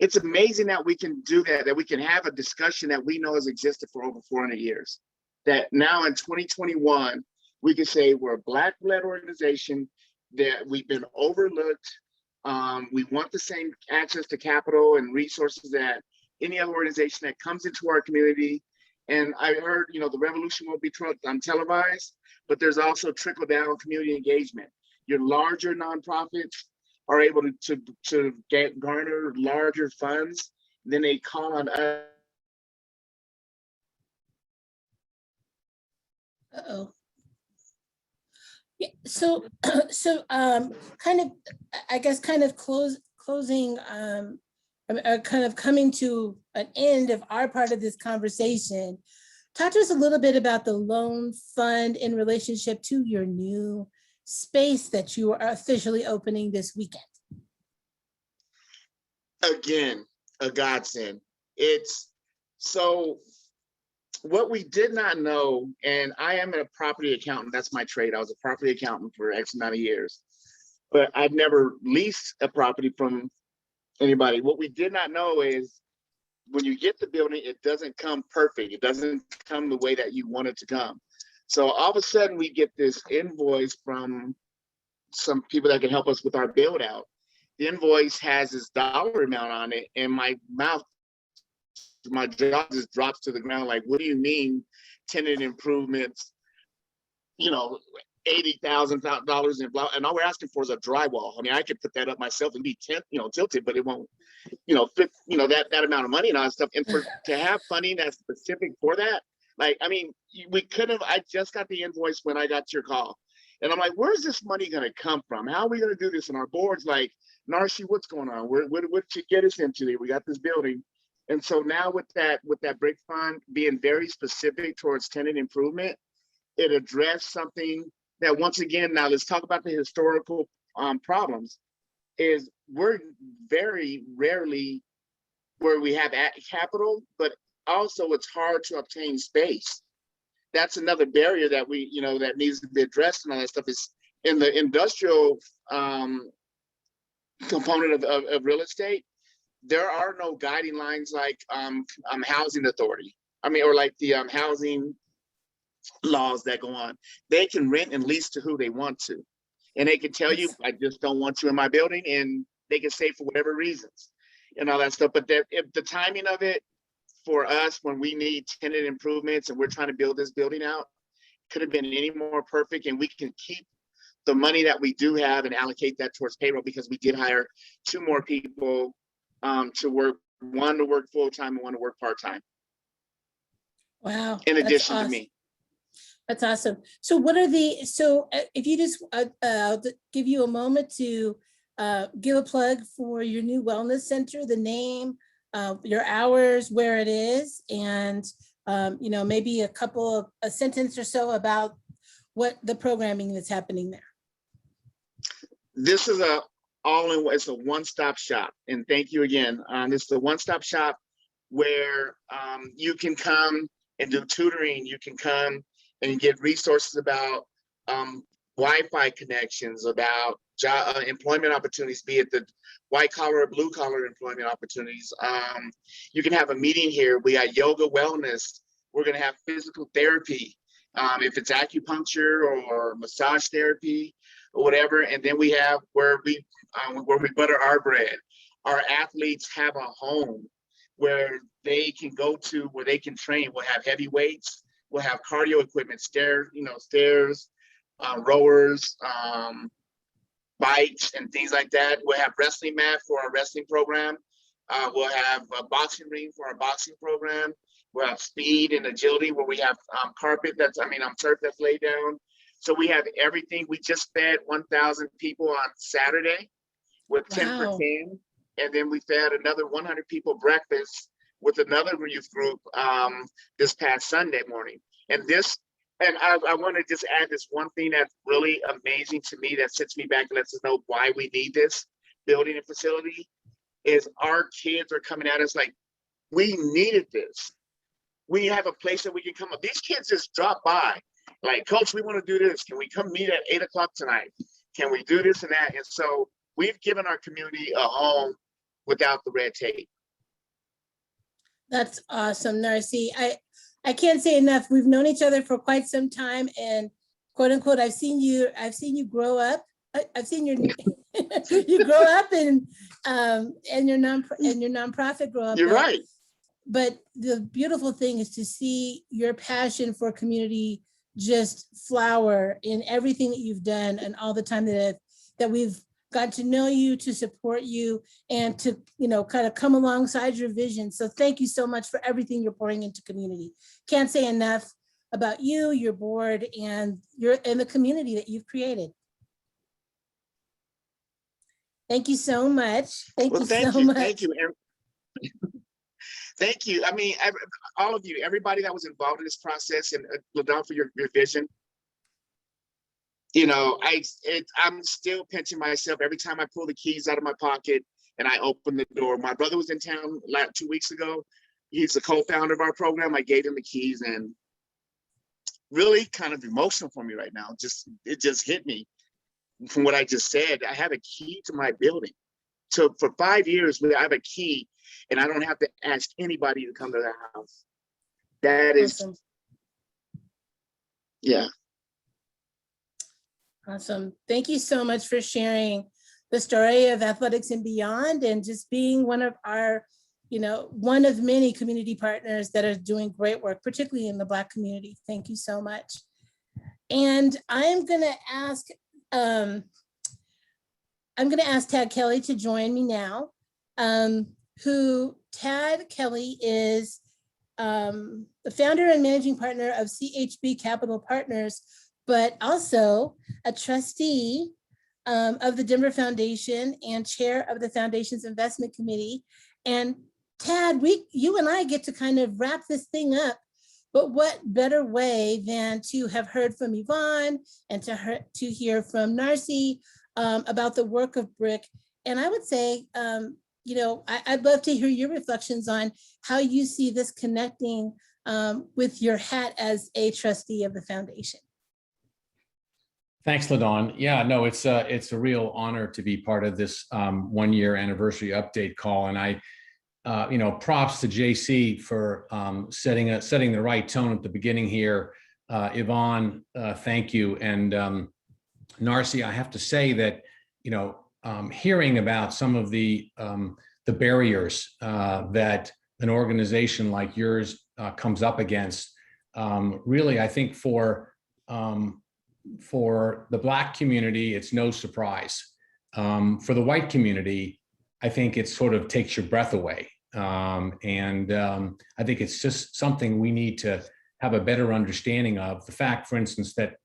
It's amazing that we can do that we can have a discussion that we know has existed for over 400 years. That now in 2021, we can say we're a Black-led organization, that we've been overlooked. We want the same access to capital and resources that any other organization that comes into our community. And I heard, the revolution won't be televised, but there's also trickle-down community engagement. Your larger nonprofits are able to garner larger funds, then they call on us. Uh-oh. Yeah, so kind of closing, or kind of coming to an end of our part of this conversation. Talk to us a little bit about the loan fund in relationship to your new space that you are officially opening this weekend. Again, a godsend. So what we did not know, and I am a property accountant, that's my trade. I was a property accountant for X amount of years, but I've never leased a property from anybody. What we did not know is when you get the building, it doesn't come perfect. It doesn't come the way that you want it to come. So all of a sudden we get this invoice from some people that can help us with our build out. The invoice has this dollar amount on it, and my jaw just drops to the ground. Like, what do you mean tenant improvements? $80,000 in blah, and all we're asking for is a drywall. I mean, I could put that up myself and be tilted, but it won't, fit, that amount of money and all that stuff. And to have funding that's specific for that, like, I mean, we could have. I just got the invoice when I got your call, and I'm like, where's this money going to come from? How are we going to do this? And our board's like, Narcy, what's going on? What should get us into there? We got this building. And so now with that BRIC fund being very specific towards tenant improvement, it addressed something that, once again, now let's talk about the historical problems, is we're very rarely where we have capital, but also it's hard to obtain space. That's another barrier that that needs to be addressed, and all that stuff is in the industrial component of real estate. There are no guiding lines like housing authority. I mean, or like the housing laws that go on. They can rent and lease to who they want to. And they can tell you, I just don't want you in my building, and they can say for whatever reasons and all that stuff. But if the timing of it for us, when we need tenant improvements and we're trying to build this building out, could have been any more perfect. And we can keep the money that we do have and allocate that towards payroll, because we did hire 2 more people to work, one to work full-time and one to work part-time. Wow. In addition to me. That's awesome. So what are if you just, I'll give you a moment to give a plug for your new wellness center, the name, your hours, where it is, and maybe a sentence or so about what the programming that's happening there. This is it's a one-stop shop. And thank you again. This is a one-stop shop where you can come and do tutoring. You can come and get resources about Wi-Fi connections, about job employment opportunities, be it the white collar or blue collar employment opportunities. You can have a meeting here. We got yoga wellness. We're going to have physical therapy, if it's acupuncture or massage therapy or whatever. And then we have where we butter our bread. Our athletes have a home where they can go to, where they can train. We'll have heavy weights. We'll have cardio equipment, stairs, rowers, bikes, and things like that. We'll have wrestling mat for our wrestling program. We'll have a boxing ring for our boxing program. We'll have speed and agility where we have turf that's laid down. So we have everything. We just fed 1,000 people on Saturday with 10 for 10. And then we fed another 100 people breakfast with another youth group this past Sunday morning. And I want to just add this one thing that's really amazing to me, that sits me back and lets us know why we need this building and facility, is our kids are coming at us like, we needed this. We have a place that we can come up. These kids just drop by like, Coach, we want to do this. Can we come meet at 8 o'clock tonight? Can we do this and that? And so we've given our community a home without the red tape. That's awesome, Narcy. I can't say enough. We've known each other for quite some time, and quote unquote, I've seen you grow up. I've seen you grow up and your nonprofit grow up. You're right. But the beautiful thing is to see your passion for community just flower in everything that you've done, and all the time that we've got to know you, to support you, and to kind of come alongside your vision. So thank you so much for everything you're pouring into community. Can't say enough about you, your board, and the community that you've created. Thank you so much. Thank you so much. Thank you. Thank you. I mean, all of you, everybody that was involved in this process, and LaDawn, for your vision. I'm still pinching myself every time I pull the keys out of my pocket and I open the door. My brother was in town 2 weeks ago. He's the co-founder of our program. I gave him the keys, and really kind of emotional for me right now. It just hit me from what I just said. I have a key to my building. So for 5 years, I have a key, and I don't have to ask anybody to come to the house. That is, awesome. Yeah. Awesome. Thank you so much for sharing the story of Athletics and Beyond, and just being one of our, one of many community partners that are doing great work, particularly in the Black community. Thank you so much. And I'm gonna ask Tad Kelly to join me now. Tad Kelly is the founder and managing partner of CHB Capital Partners, but also a trustee of the Denver Foundation and chair of the Foundation's investment committee. And Tad, you and I get to kind of wrap this thing up, but what better way than to have heard from Yvonne and to hear from Narcy about the work of BRIC. And I would say, I'd love to hear your reflections on how you see this connecting with your hat as a trustee of the foundation. Thanks, LaDawn. Yeah, no, it's a real honor to be part of this 1-year anniversary update call. And I, props to JC for setting the right tone at the beginning here. Yvonne, thank you. And Narcy, I have to say that, hearing about some of the barriers that an organization like yours comes up against, really, I think for the Black community, it's no surprise. For the white community, I think it sort of takes your breath away. I think it's just something we need to have a better understanding of. The fact, for instance, that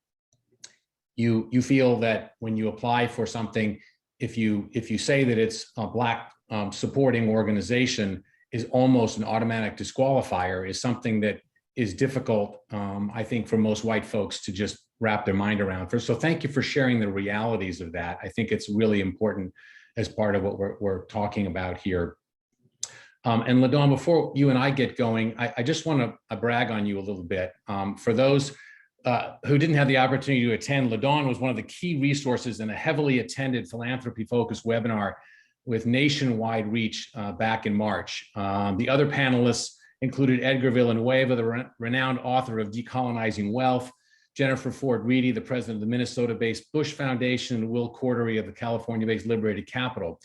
you feel that when you apply for something, if you say that it's a Black supporting organization, is almost an automatic disqualifier, is something that is difficult, I think, for most white folks to just wrap their mind around. So thank you for sharing the realities of that. I think it's really important as part of what we're talking about here. And LaDawn, before you and I get going, I just want to brag on you a little bit. For those who didn't have the opportunity to attend, LaDawn was one of the key resources in a heavily attended philanthropy-focused webinar with nationwide reach back in March. The other panelists included Edgar Villanueva, the renowned author of Decolonizing Wealth, Jennifer Ford Reedy, the president of the Minnesota-based Bush Foundation, and Will Cordery of the California-based Liberated Capital.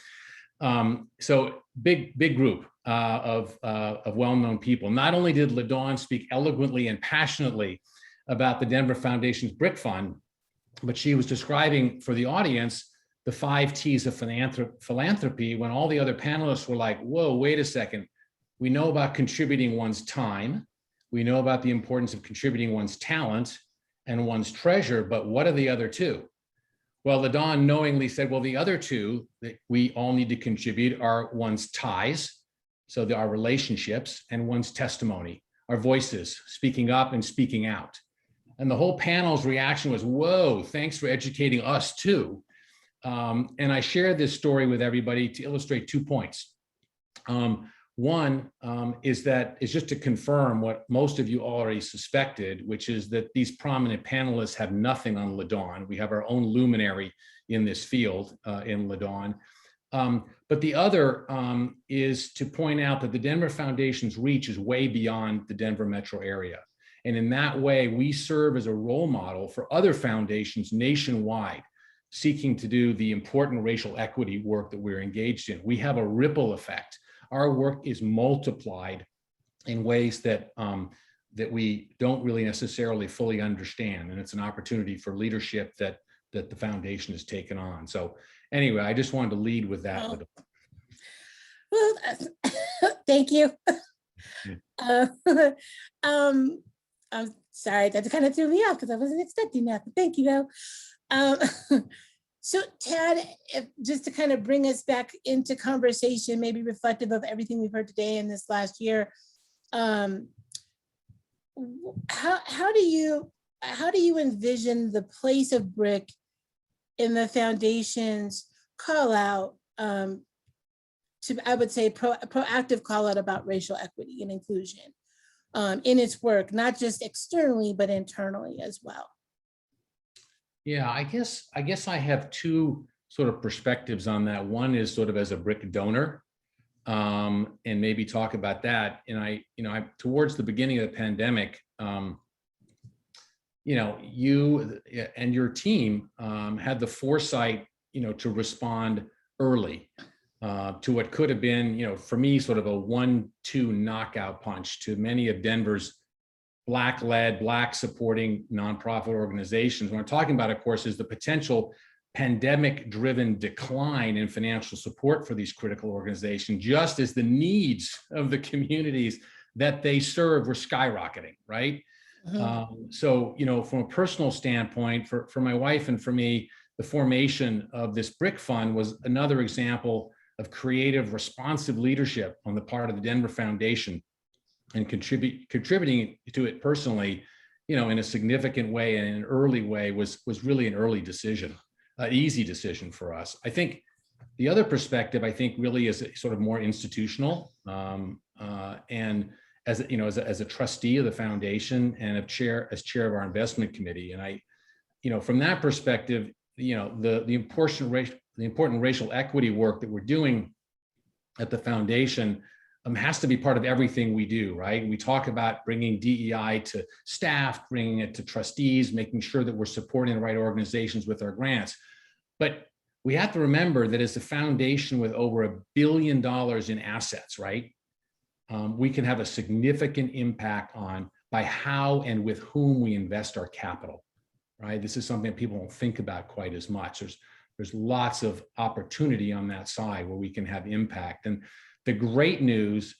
So big group of well-known people. Not only did LaDawn speak eloquently and passionately about the Denver Foundation's BRIC Fund, but she was describing for the audience the 5 T's of philanthropy when all the other panelists were like, whoa, wait a second. We know about contributing one's time. We know about the importance of contributing one's talent and one's treasure, but what are the other 2? Well, LaDawn knowingly said, well, the other 2 that we all need to contribute are one's ties, so there are relationships, and one's testimony, our voices, speaking up and speaking out. And the whole panel's reaction was, whoa, thanks for educating us too. And I share this story with everybody to illustrate 2 points. One is just to confirm what most of you already suspected, which is that these prominent panelists have nothing on LaDawn. We have our own luminary in this field in LaDawn. But the other is to point out that the Denver Foundation's reach is way beyond the Denver metro area. And in that way, we serve as a role model for other foundations nationwide seeking to do the important racial equity work that we're engaged in. We have a ripple effect. Our work is multiplied in ways that that we don't really necessarily fully understand. And it's an opportunity for leadership that the foundation has taken on. So anyway, I just wanted to lead with that. Well, thank you. I'm sorry, that kind of threw me off because I wasn't expecting that, but thank you though. So Tad, just to kind of bring us back into conversation, maybe reflective of everything we've heard today in this last year, how do you envision the place of BRIC in the foundation's call out to, I would say, proactive call out about racial equity and inclusion in its work, not just externally, but internally as well? Yeah, I guess I have 2 sort of perspectives on that. One is sort of as a BRIC donor, and maybe talk about that. And I towards the beginning of the pandemic, you and your team had the foresight, to respond early to what could have been, for me, sort of a 1-2 knockout punch to many of Denver's Black-led, Black supporting nonprofit organizations. What I'm talking about, of course, is the potential pandemic-driven decline in financial support for these critical organizations, just as the needs of the communities that they serve were skyrocketing, right? So, from a personal standpoint, for my wife and for me, the formation of this BRIC Fund was another example of creative, responsive leadership on the part of the Denver Foundation, and contributing to it personally, in a significant way and in an early way was really an early decision, an easy decision for us. I think the other perspective, really is sort of more institutional, and as a trustee of the foundation and as chair of our investment committee. And from that perspective, the important racial equity work that we're doing at the foundation has to be part of everything we do, right? We talk about bringing DEI to staff, bringing it to trustees, making sure that we're supporting the right organizations with our grants. But we have to remember that as a foundation with over $1 billion in assets, right? We can have a significant impact by how and with whom we invest our capital, right? This is something that people don't think about quite as much. There's lots of opportunity on that side where we can have impact. And the great news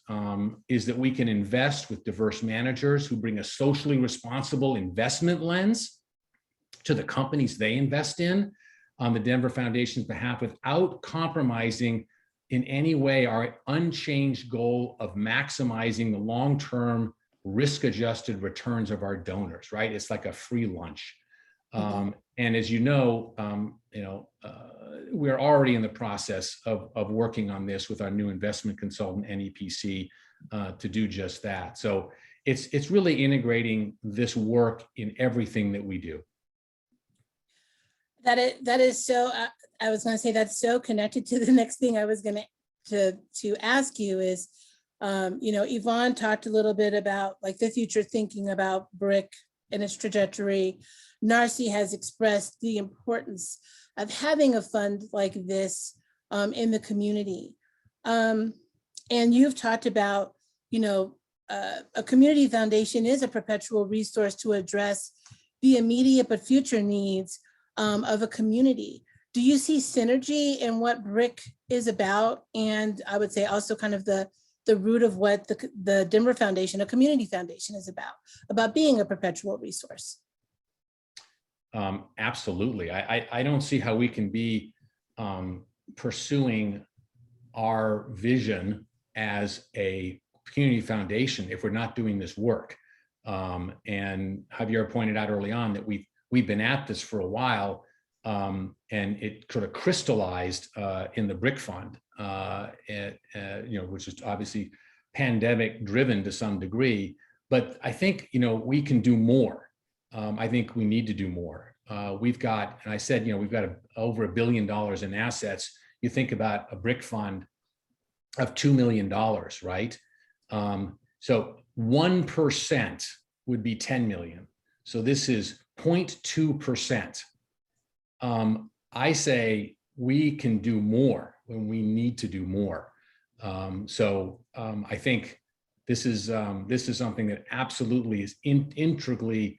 is that we can invest with diverse managers who bring a socially responsible investment lens to the companies they invest in on the Denver Foundation's behalf, without compromising in any way our unchanged goal of maximizing the long-term risk-adjusted returns of our donors, right? It's like a free lunch. And as we're already in the process of working on this with our new investment consultant, NEPC, to do just that. So it's really integrating this work in everything that we do. That is so, I was going to say that's so connected to the next thing I was going to ask you is, Yvonne talked a little bit about like the future thinking about BRIC and its trajectory. NARCI has expressed the importance of having a fund like this in the community. And you've talked about, a community foundation is a perpetual resource to address the immediate but future needs of a community. Do you see synergy in what BRIC is about? And I would say also kind of the root of what the Denver Foundation, a community foundation, is about being a perpetual resource. Absolutely. I don't see how we can be pursuing our vision as a community foundation if we're not doing this work. And Javier pointed out early on that we've been at this for a while, and it sort of crystallized in the BRIC Fund, which is obviously pandemic driven to some degree. But I think we can do more. I think we need to do more. We've got, and I said, we've got over $1 billion in assets. You think about a BRIC Fund of $2 million, right? So 1% would be 10 million. So this is 0.2%. I say we can do more when we need to do more. I think this is something that absolutely is integrally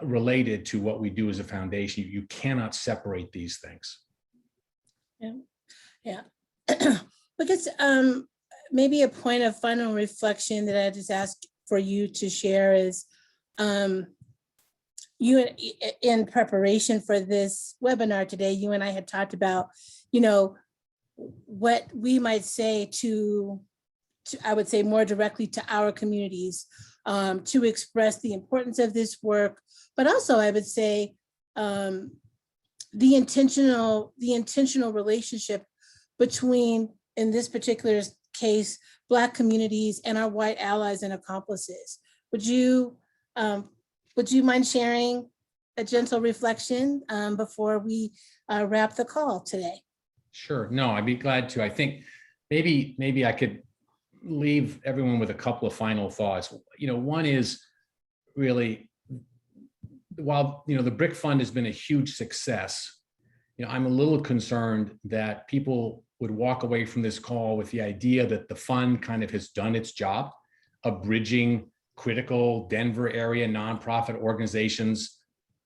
related to what we do as a foundation. You cannot separate these things. Yeah. Because maybe a point of final reflection that I just ask for you to share is, you, in preparation for this webinar today, you and I had talked about, what we might say to I would say more directly to our communities, to express the importance of this work, but also I would say the intentional relationship between, in this particular case, Black communities and our white allies and accomplices. Would you mind sharing a gentle reflection before we wrap the call today? Sure. No, I'd be glad to. I think maybe I could leave everyone with a couple of final thoughts. One is really, while the BRIC Fund has been a huge success, I'm a little concerned that people would walk away from this call with the idea that the fund kind of has done its job. of bridging critical Denver area nonprofit organizations,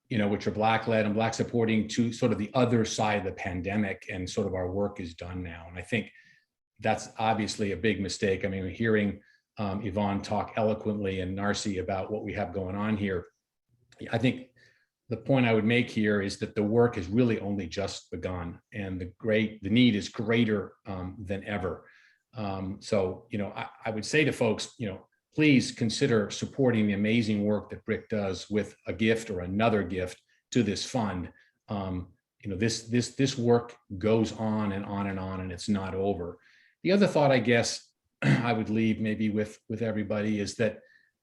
which are Black-led and Black supporting, to sort of the other side of the pandemic, and sort of our work is done now. And I think that's obviously a big mistake. I mean, hearing Yvonne talk eloquently and Narcy about what we have going on here, I think the point I would make here is that the work has really only just begun, and the need is greater than ever. So, I would say to folks, please consider supporting the amazing work that BRIC does with a gift or another gift to this fund. This work goes on and on and on, and it's not over. The other thought, I guess, I would leave maybe with everybody is that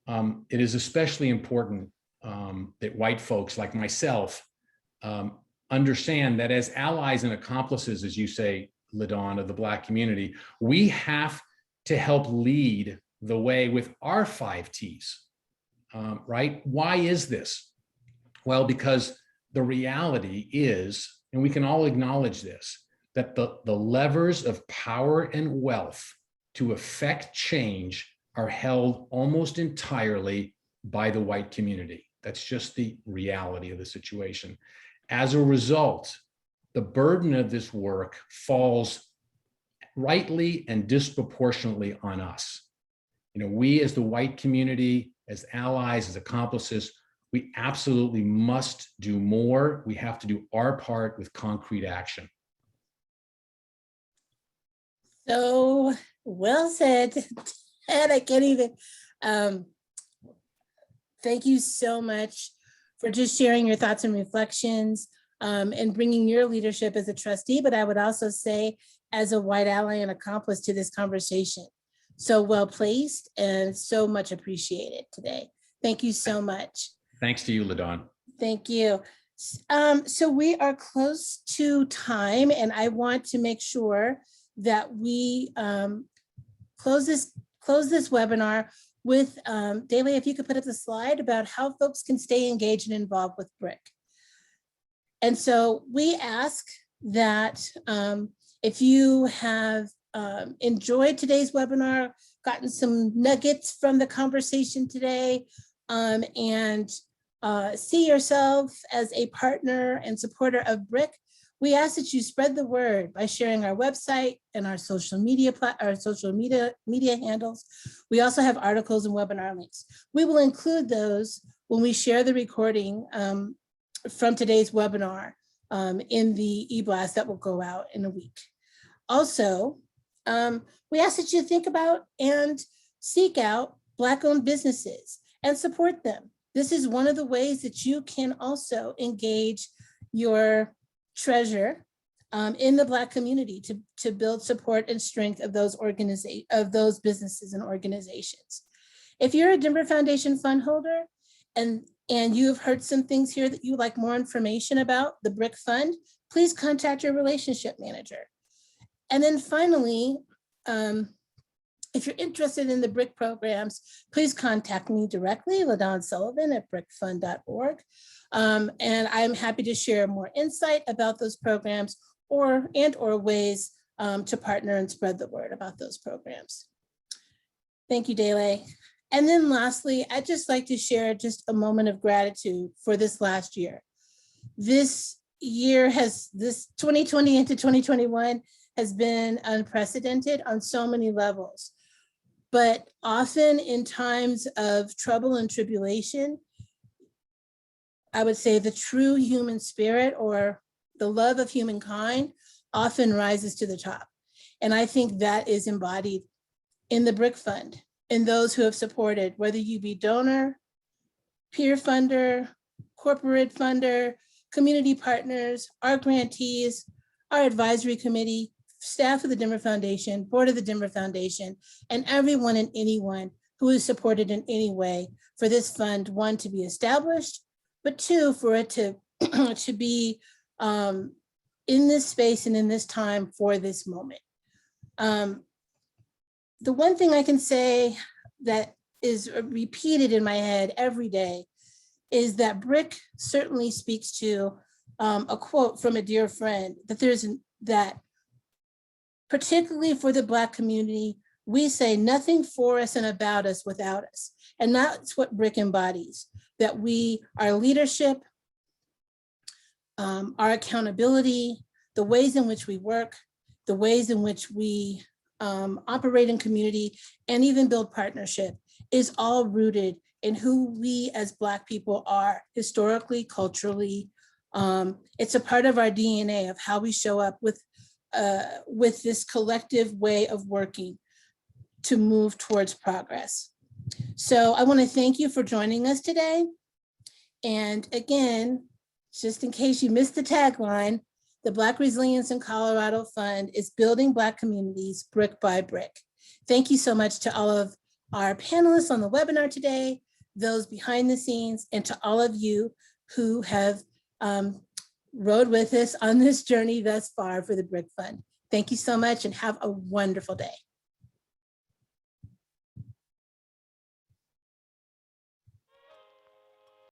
it is especially important that white folks like myself understand that as allies and accomplices, as you say, LaDawn, of the Black community, we have to help lead the way with our 5 T's, right? Why is this? Well, because the reality is, and we can all acknowledge this, that the levers of power and wealth to affect change are held almost entirely by the white community. That's just the reality of the situation. As a result, the burden of this work falls rightly and disproportionately on us. We as the white community, as allies, as accomplices, we absolutely must do more. We have to do our part with concrete action. So well said. And I can't even, thank you so much for just sharing your thoughts and reflections and bringing your leadership as a trustee, but I would also say as a white ally and accomplice to this conversation. So well placed and so much appreciated today. Thank you so much. Thanks to you, LaDawn. Thank you. So we are close to time, and I want to make sure that we close this webinar with Daly, if you could put up the slide about how folks can stay engaged and involved with BRIC. And so we ask that if you have enjoyed today's webinar, gotten some nuggets from the conversation today, and see yourself as a partner and supporter of BRIC, we ask that you spread the word by sharing our website and our social media handles. We also have articles and webinar links. We will include those when we share the recording from today's webinar in the e-blast that will go out in a week. Also, we ask that you think about and seek out Black-owned businesses and support them. This is one of the ways that you can also engage your treasure in the Black community to build support and strength of those businesses and organizations. If you're a Denver Foundation fund holder and you've heard some things here that you would like more information about the BRIC Fund, please contact your relationship manager. And then finally, if you're interested in the BRIC programs, please contact me directly, LaDawn Sullivan at bricfund.org. And I'm happy to share more insight about those programs or ways to partner and spread the word about those programs. Thank you, Dele. And then lastly, I'd just like to share just a moment of gratitude for this last year. This 2020 into 2021 has been unprecedented on so many levels. But often in times of trouble and tribulation, I would say the true human spirit or the love of humankind often rises to the top. And I think that is embodied in the BRIC Fund, in those who have supported, whether you be donor, peer funder, corporate funder, community partners, our grantees, our advisory committee, staff of the Denver Foundation, board of the Denver Foundation, and everyone and anyone who is supported in any way for this fund, one, to be established, but two, for it to be in this space and in this time for this moment. The one thing I can say that is repeated in my head every day is that BRIC certainly speaks to a quote from a dear friend, that particularly for the Black community, We say nothing for us and about us without us. And that's what BRIC embodies, that our leadership, our accountability, the ways in which we work, the ways in which we operate in community and even build partnership is all rooted in who we as Black people are historically, culturally. It's a part of our DNA of how we show up with this collective way of working to move towards progress. So I want to thank you for joining us today. And again, just in case you missed the tagline, the Black Resilience in Colorado Fund is building Black communities brick by brick. Thank you so much to all of our panelists on the webinar today, those behind the scenes, and to all of you who have rode with us on this journey thus far for the BRIC Fund. Thank you so much and have a wonderful day.